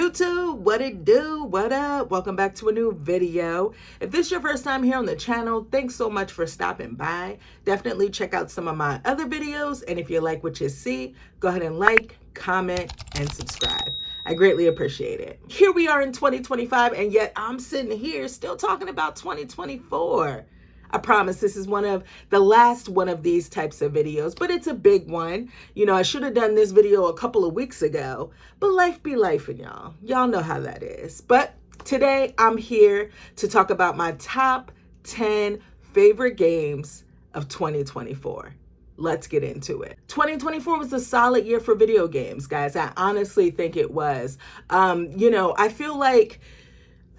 YouTube, what it do? What up? Welcome back to a new video. If this is your first time here on the channel, thanks so much for stopping by. Definitely check out some of my other videos, and if you like what you see, go ahead and like, comment, and subscribe. I greatly appreciate it. Here we are in 2025, and yet I'm sitting here still talking about 2024. I promise this is one of the last one of these types of videos, but it's a big one. You know, I should have done this video a couple of weeks ago, but life be lifing, y'all. Y'all know how that is. But today I'm here to talk about my top 10 favorite games of 2024. Let's get into it. 2024 was a solid year for video games, guys. I honestly think it was. I feel like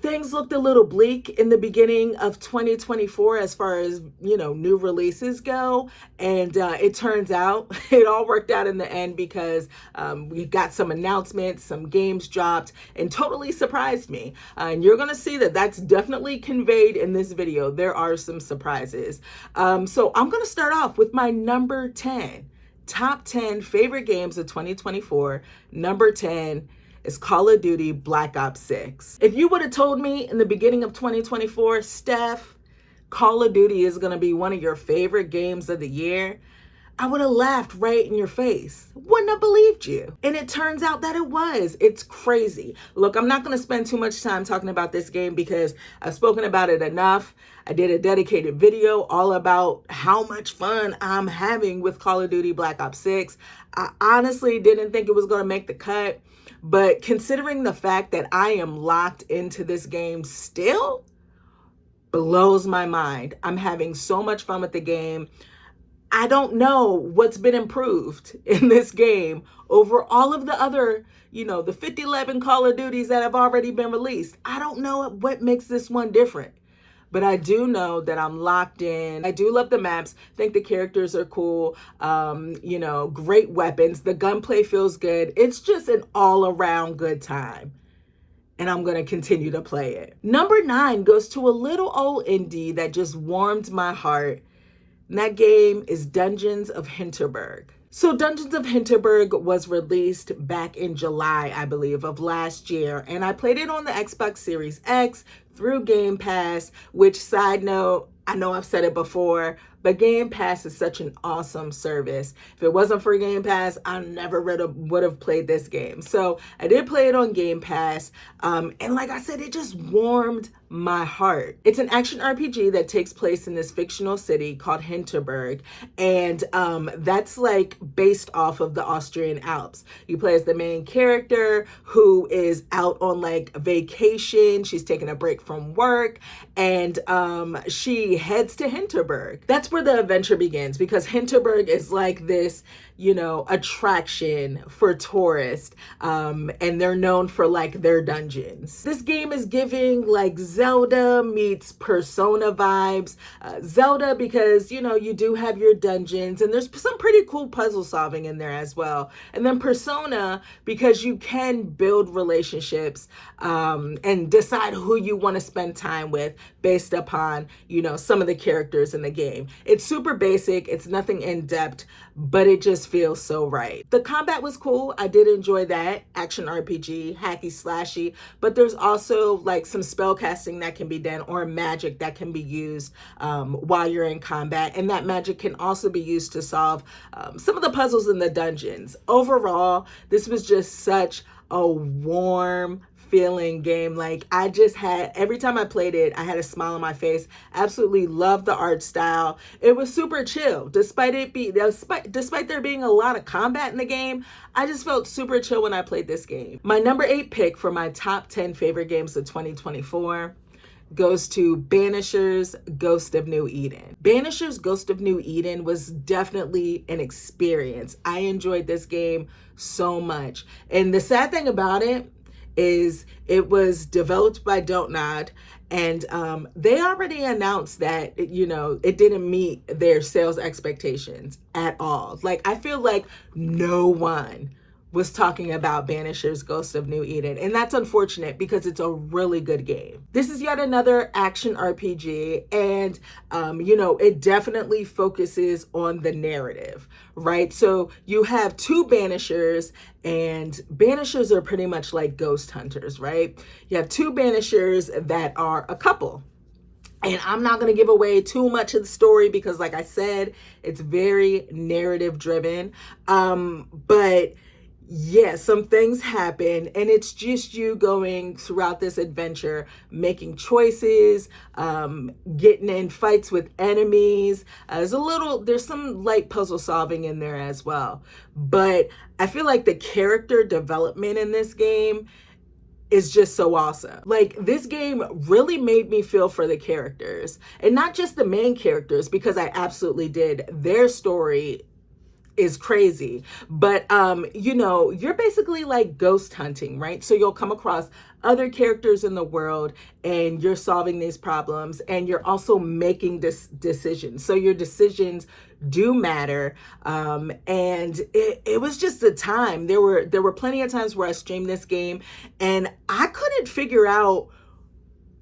things looked a little bleak in the beginning of 2024 as far as, new releases go. And it turns out it all worked out in the end because we got some announcements, some games dropped, and totally surprised me. And you're going to see that that's definitely conveyed in this video. There are some surprises. So I'm going to start off with my number 10. Top 10 favorite games of 2024. Number 10 is Call of Duty Black Ops 6. If you would have told me in the beginning of 2024, Steph, Call of Duty is going to be one of your favorite games of the year, I would have laughed right in your face. Wouldn't have believed you. And it turns out that it was. It's crazy. Look, I'm not going to spend too much time talking about this game because I've spoken about it enough. I did a dedicated video all about how much fun I'm having with Call of Duty Black Ops 6. I honestly didn't think it was going to make the cut. But considering the fact that I am locked into this game still blows my mind. I'm having so much fun with the game. I don't know what's been improved in this game over all of the other, the 5011 Call of Duties that have already been released. I don't know what makes this one different. But I do know that I'm locked in. I do love the maps. Think the characters are cool. Great weapons. The gunplay feels good. It's just an all-around good time. And I'm going to continue to play it. Number 9 goes to a little old indie that just warmed my heart. And that game is Dungeons of Hinterberg. So Dungeons of Hinterberg was released back in July, I believe, of last year. And I played it on the Xbox Series X through Game Pass, which, side note, I know I've said it before, but Game Pass is such an awesome service. If it wasn't for Game Pass, I never would have played this game. So I did play it on Game Pass. And like I said, it just warmed my heart. It's an action RPG that takes place in this fictional city called Hinterberg. And that's like based off of the Austrian Alps. You play as the main character who is out on like vacation. She's taking a break from work and she heads to Hinterberg. That's where the adventure begins because Hinterberg is like this, attraction for tourists. And they're known for like their dungeons. This game is giving like Zelda meets Persona vibes. Zelda because, you do have your dungeons and there's some pretty cool puzzle solving in there as well. And then Persona because you can build relationships and decide who you want to spend time with based upon, some of the characters in the game. It's super basic. It's nothing in depth, but it just feels so right. The combat was cool. I did enjoy that. Action RPG, hacky slashy, but there's also like some spell casting that can be done or magic that can be used while you're in combat. And that magic can also be used to solve some of the puzzles in the dungeons. Overall, this was just such a warm feeling game. Like I just had, every time I played it, I had a smile on my face. Absolutely loved the art style. It was super chill. Despite there being a lot of combat in the game, I just felt super chill when I played this game. My number 8 pick for my top 10 favorite games of 2024 goes to Banisher's Ghost of New Eden. Banisher's Ghost of New Eden was definitely an experience. I enjoyed this game so much. And the sad thing about it is it was developed by Don't Nod, and they already announced that, it didn't meet their sales expectations at all. Like, I feel like no one was talking about Banisher's Ghost of New Eden. And that's unfortunate because it's a really good game. This is yet another action RPG. And, it definitely focuses on the narrative, right? So you have two Banishers, and Banishers are pretty much like ghost hunters, right? You have two Banishers that are a couple. And I'm not going to give away too much of the story because, like I said, it's very narrative driven. But yeah, some things happen, and it's just you going throughout this adventure, making choices, getting in fights with enemies. There's some light puzzle solving in there as well. But I feel like the character development in this game is just so awesome. Like, this game really made me feel for the characters, and not just the main characters, because I absolutely did. Their story is crazy, but you're basically like ghost hunting, right? So you'll come across other characters in the world, and you're solving these problems, and you're also making decisions. So your decisions do matter. And it was just a time. There were plenty of times where I streamed this game and I couldn't figure out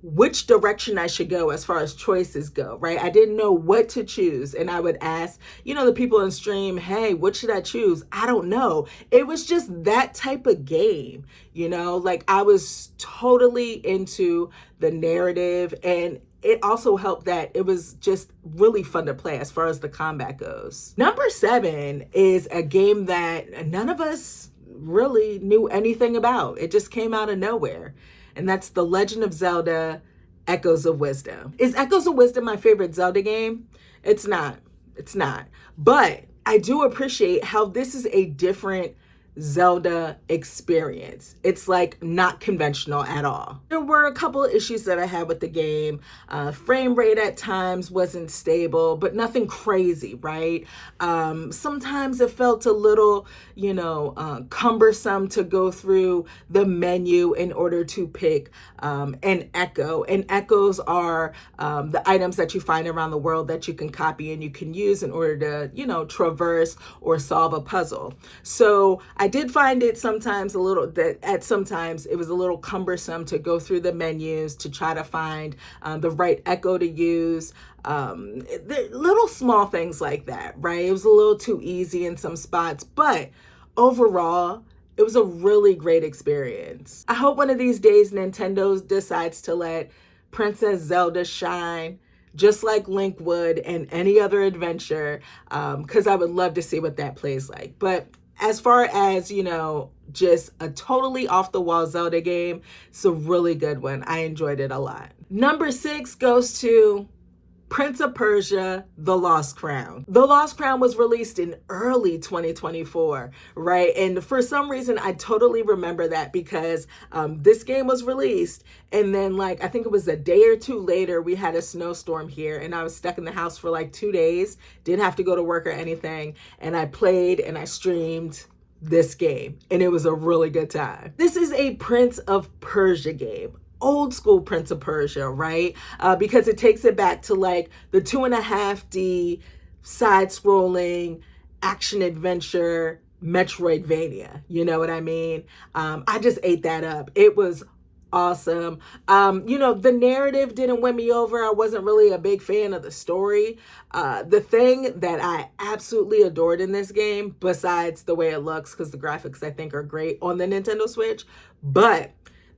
which direction I should go as far as choices go, right? I didn't know what to choose. And I would ask, the people in stream, hey, what should I choose? I don't know. It was just that type of game, like I was totally into the narrative, and it also helped that it was just really fun to play as far as the combat goes. Number 7 is a game that none of us really knew anything about. It just came out of nowhere. And that's The Legend of Zelda: Echoes of Wisdom. Is Echoes of Wisdom my favorite Zelda game? It's not. It's not. But I do appreciate how this is a different Zelda experience. It's like not conventional at all. There were a couple of issues that I had with the game. Frame rate at times wasn't stable, but nothing crazy, right? Sometimes it felt a little, cumbersome to go through the menu in order to pick an echo. And echoes are the items that you find around the world that you can copy and you can use in order to, traverse or solve a puzzle. So I did find it sometimes sometimes it was a little cumbersome to go through the menus to try to find the right echo to use. Little small things like that, right? It was a little too easy in some spots, but overall, it was a really great experience. I hope one of these days Nintendo decides to let Princess Zelda shine, just like Link would in any other adventure, because I would love to see what that plays like. But as far as, just a totally off-the-wall Zelda game, it's a really good one. I enjoyed it a lot. Number 6 goes to Prince of Persia: The Lost Crown. The Lost Crown was released in early 2024, right? And for some reason, I totally remember that because this game was released, and then I think it was a day or two later, we had a snowstorm here, and I was stuck in the house for 2 days, didn't have to go to work or anything, and I played and I streamed this game, and it was a really good time. This is a Prince of Persia game. Old school Prince of Persia, right? Because it takes it back to the 2.5D side-scrolling action adventure Metroidvania. You know what I mean? I just ate that up. It was awesome. The narrative didn't win me over. I wasn't really a big fan of the story. The thing that I absolutely adored in this game, besides the way it looks, because the graphics I think are great on the Nintendo Switch, but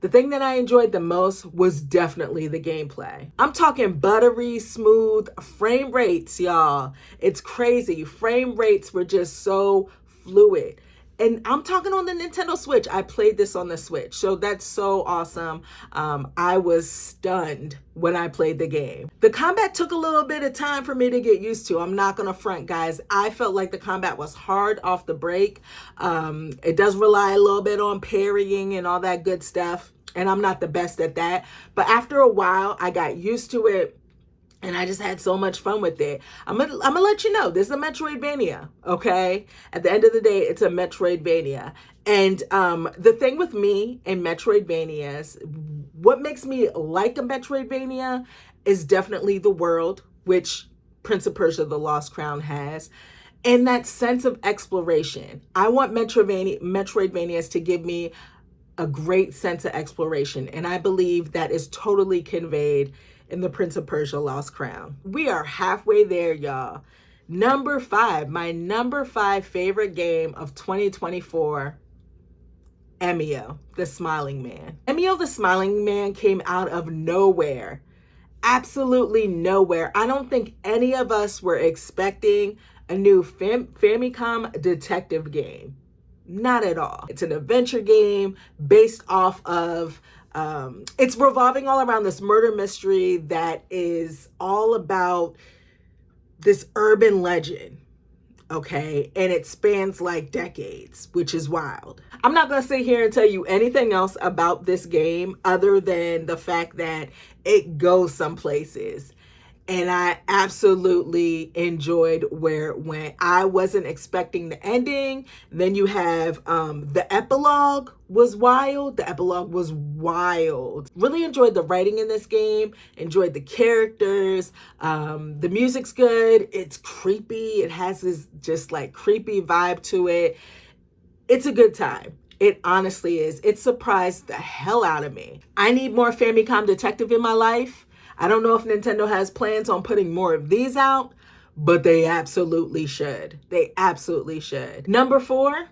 the thing that I enjoyed the most was definitely the gameplay. I'm talking buttery smooth frame rates, y'all. It's crazy. Frame rates were just so fluid. And I'm talking on the Nintendo Switch. I played this on the Switch, so that's so awesome. I was stunned when I played the game. The combat took a little bit of time for me to get used to. I'm not gonna front, guys. I felt like the combat was hard off the break. It does rely a little bit on parrying and all that good stuff, and I'm not the best at that. But after a while, I got used to it. And I just had so much fun with it. I'm gonna let you know, this is a Metroidvania, okay? At the end of the day, it's a Metroidvania. And the thing with me in Metroidvanias, what makes me like a Metroidvania is definitely the world, which Prince of Persia: The Lost Crown has. and that sense of exploration. I want Metroidvanias to give me a great sense of exploration, and I believe that is totally conveyed in The Prince of Persia: Lost Crown. We are halfway there, y'all. Number 5, my number 5 favorite game of 2024, Emo The Smiling Man. Emo The Smiling Man came out of nowhere. Absolutely nowhere. I don't think any of us were expecting a new Famicom detective game. Not at all. It's an adventure game based off of, it's revolving all around this murder mystery that is all about this urban legend. Okay, and it spans like decades, which is wild. I'm not gonna sit here and tell you anything else about this game other than the fact that it goes some places. And I absolutely enjoyed where it went. I wasn't expecting the ending. Then you have the epilogue was wild. The epilogue was wild. Really enjoyed the writing in this game. Enjoyed the characters. The music's good. It's creepy. It has this just like creepy vibe to it. It's a good time. It honestly is. It surprised the hell out of me. I need more Famicom Detective in my life. I don't know if Nintendo has plans on putting more of these out, but they absolutely should. They absolutely should. Number 4,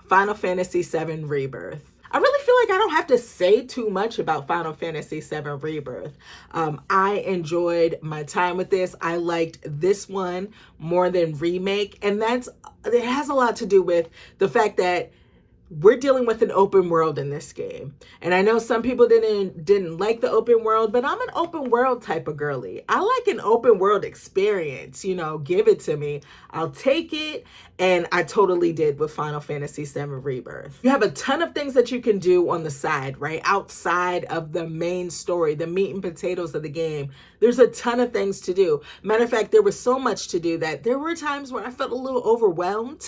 Final Fantasy VII Rebirth. I really feel like I don't have to say too much about Final Fantasy VII Rebirth. I enjoyed my time with this. I liked this one more than Remake, and it has a lot to do with the fact that we're dealing with an open world in this game. And I know some people didn't like the open world, but I'm an open world type of girly. I like an open world experience, give it to me. I'll take it. And I totally did with Final Fantasy VII Rebirth. You have a ton of things that you can do on the side, right? Outside of the main story, the meat and potatoes of the game. There's a ton of things to do. Matter of fact, there was so much to do that there were times where I felt a little overwhelmed.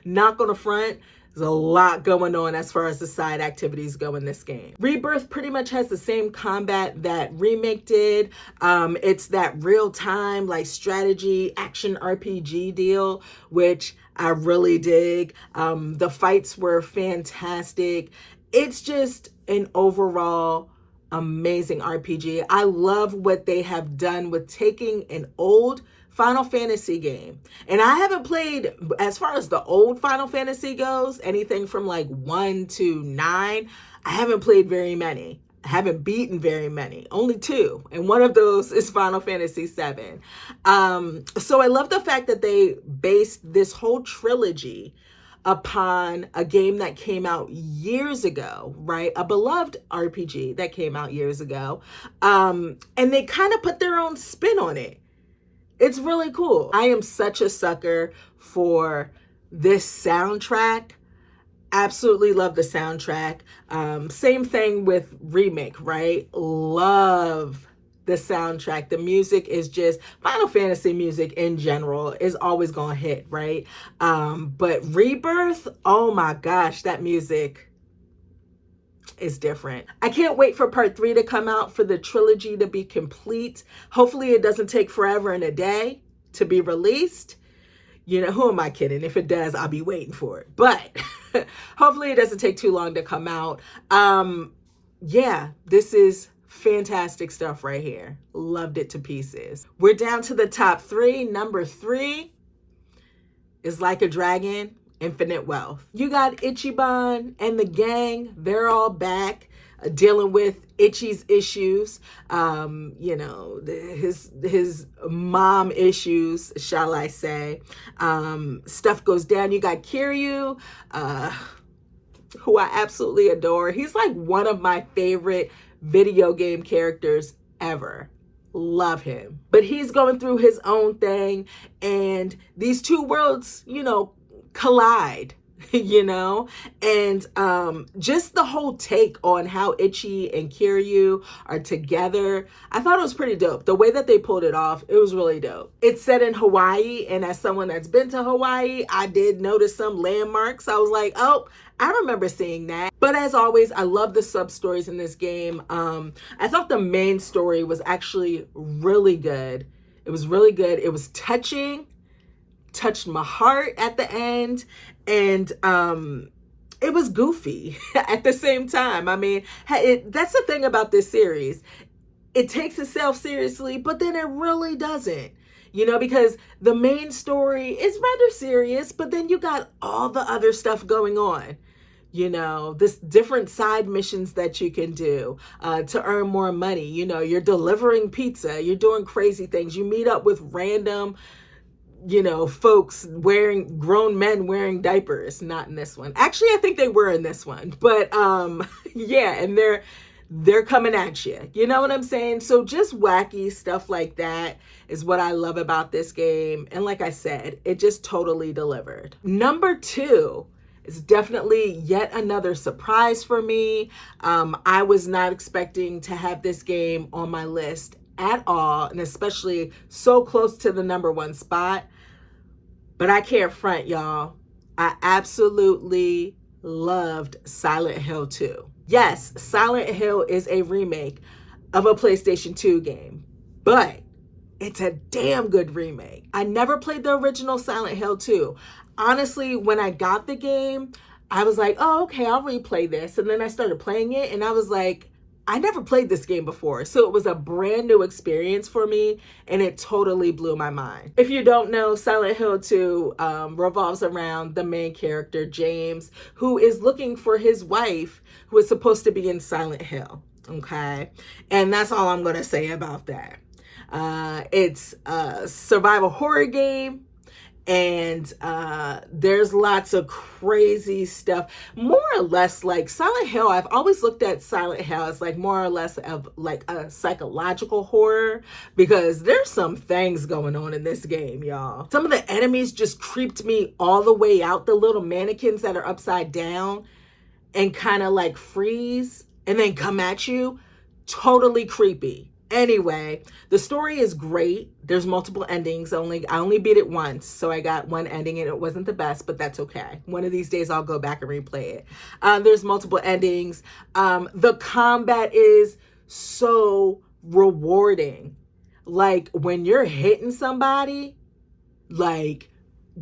Not gonna front. There's a lot going on as far as the side activities go in this game. Rebirth pretty much has the same combat that Remake did. It's that real-time like strategy action RPG deal, which I really dig. The fights were fantastic. It's just an overall amazing RPG. I love what they have done with taking an old Final Fantasy game. And I haven't played, as far as the old Final Fantasy goes, anything from like 1 to 9, I haven't played very many. I haven't beaten very many, only 2. And one of those is Final Fantasy VII. So I love the fact that they based this whole trilogy upon a game that came out years ago, right? A beloved RPG that came out years ago. And they kind of put their own spin on it. It's really cool. I am such a sucker for this soundtrack. Absolutely love the soundtrack. Same thing with Remake, right? Love the soundtrack. The music is just, Final Fantasy music in general is always gonna hit, right? But Rebirth, oh my gosh, that music is different. I can't wait for part 3 to come out, for the trilogy to be complete. Hopefully it doesn't take forever and a day to be released. Who am I kidding? If it does, I'll be waiting for it. But hopefully it doesn't take too long to come out. Yeah, this is fantastic stuff right here. Loved it to pieces. We're down to the top 3. Number 3 is Like a Dragon, Infinite Wealth. You got Ichiban and the gang. They're all back dealing with Ichi's issues, his mom issues, shall I say. Stuff goes down. You got Kiryu, who I absolutely adore. He's like one of my favorite video game characters ever. Love him. But he's going through his own thing, and these two worlds, collide, and just the whole take on how Ichi and Kiryu are together, I thought it was pretty dope. The way that they pulled it off, it was really dope. It's set in Hawaii, and as someone that's been to Hawaii, I did notice some landmarks. I was like, oh, I remember seeing that. But as always, I love the sub-stories in this game. I thought the main story was actually really good. It was really good. It was touching, touched my heart at the end, and it was goofy at the same time. I mean, that's the thing about this series. It takes itself seriously, but then it really doesn't. Because the main story is rather serious, but then you got all the other stuff going on. This different side missions that you can do to earn more money. You're delivering pizza, you're doing crazy things. You meet up with random, folks grown men wearing diapers. Not in this one. Actually, I think they were in this one, but yeah, and they're coming at you. You know what I'm saying? So just wacky stuff like that is what I love about this game. And like I said, it just totally delivered. Number 2 is definitely yet another surprise for me. I was not expecting to have this game on my list at all, and especially so close to the number 1 spot. But I can't front, y'all. I absolutely loved Silent Hill 2. Yes, Silent Hill is a remake of a PlayStation 2 game, but it's a damn good remake. I never played the original Silent Hill 2. Honestly, when I got the game, I was like, oh, okay, I'll replay this. And then I started playing it, and I was like, I never played this game before. So it was a brand new experience for me, and it totally blew my mind. If you don't know, Silent Hill 2 revolves around the main character, James, who is looking for his wife, who is supposed to be in Silent Hill. Okay? And that's all I'm going to say about that. It's a survival horror game. And there's lots of crazy stuff, more or less like Silent Hill. I've always looked at Silent Hill as like more or less of like a psychological horror, because there's some things going on in this game, y'all. Some of the enemies just creeped me all the way out. The little mannequins that are upside down and kind of like freeze and then come at you, totally creepy. Anyway, the story is great. There's multiple endings. I only beat it once, so I got one ending and it wasn't the best, but that's okay. One of these days I'll go back and replay it. There's multiple endings. The combat is so rewarding. Like when you're hitting somebody, like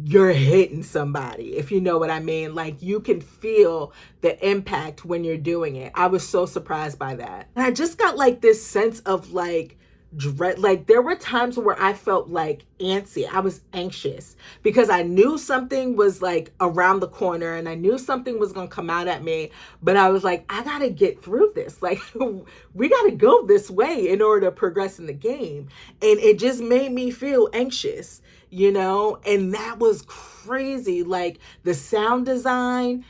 you're hitting somebody, if you know what I mean. Like you can feel the impact when you're doing it. I was so surprised by that. And I just got like this sense of like dread. Like there were times where I felt like antsy. I was anxious because I knew something was like around the corner and I knew something was going to come out at me. But I was like, I got to get through this. Like we got to go this way in order to progress in the game. And it just made me feel anxious, and that was crazy. Like the sound design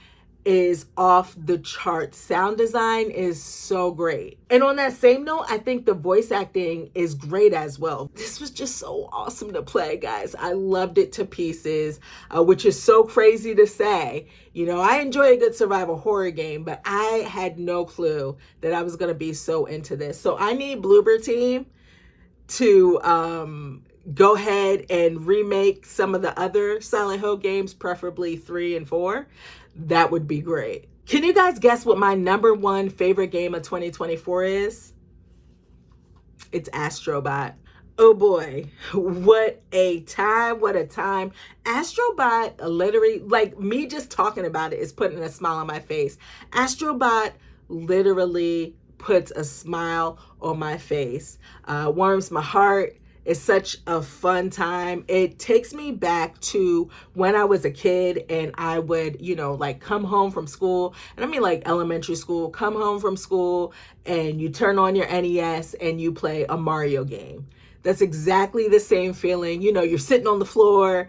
is off the charts. Sound design is so great. And on that same note, I think the voice acting is great as well. This was just so awesome to play, guys. I loved it to pieces, which is so crazy to say. I enjoy a good survival horror game, but I had no clue that I was going to be so into this. So I need Bloober Team to go ahead and remake some of the other Silent Hill games, preferably 3 and 4. That would be great. Can you guys guess what my number 1 favorite game of 2024 is? It's Astrobot. Oh boy, what a time, what a time. Astrobot literally, like me just talking about it is putting a smile on my face. Astrobot literally puts a smile on my face, warms my heart. It's such a fun time. It takes me back to when I was a kid and I would, like come home from school. And I mean like elementary school, come home from school and you turn on your NES and you play a Mario game. That's exactly the same feeling. You're sitting on the floor,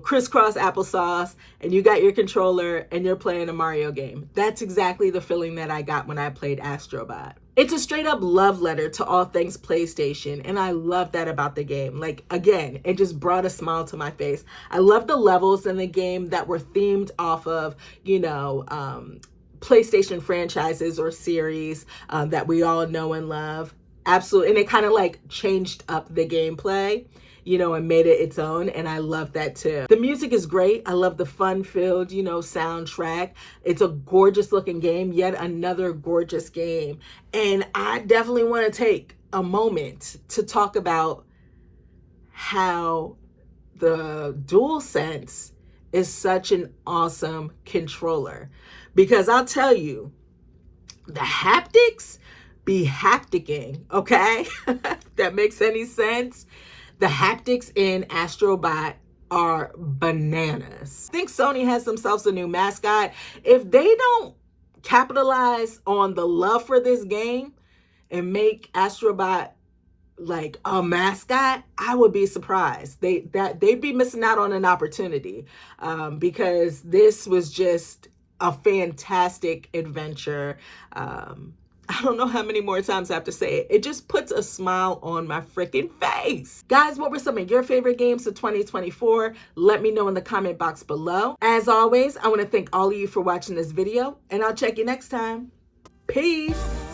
crisscross applesauce, and you got your controller and you're playing a Mario game. That's exactly the feeling that I got when I played Astrobot. It's a straight up love letter to all things PlayStation, and I love that about the game. Like, again, it just brought a smile to my face. I love the levels in the game that were themed off of, PlayStation franchises or series that we all know and love. Absolutely. And it kind of like changed up the gameplay, and made it its own. And I love that too. The music is great. I love the fun-filled, soundtrack. It's a gorgeous looking game, yet another gorgeous game. And I definitely want to take a moment to talk about how the DualSense is such an awesome controller, because I'll tell you, the haptics be hapticking, okay? If that makes any sense. The haptics in Astrobot are bananas. I think Sony has themselves a new mascot. If they don't capitalize on the love for this game and make Astrobot like a mascot, I would be surprised. They'd be missing out on an opportunity, because this was just a fantastic adventure. I don't know how many more times I have to say it. It just puts a smile on my freaking face. Guys, what were some of your favorite games of 2024? Let me know in the comment box below. As always, I want to thank all of you for watching this video, and I'll check you next time. Peace.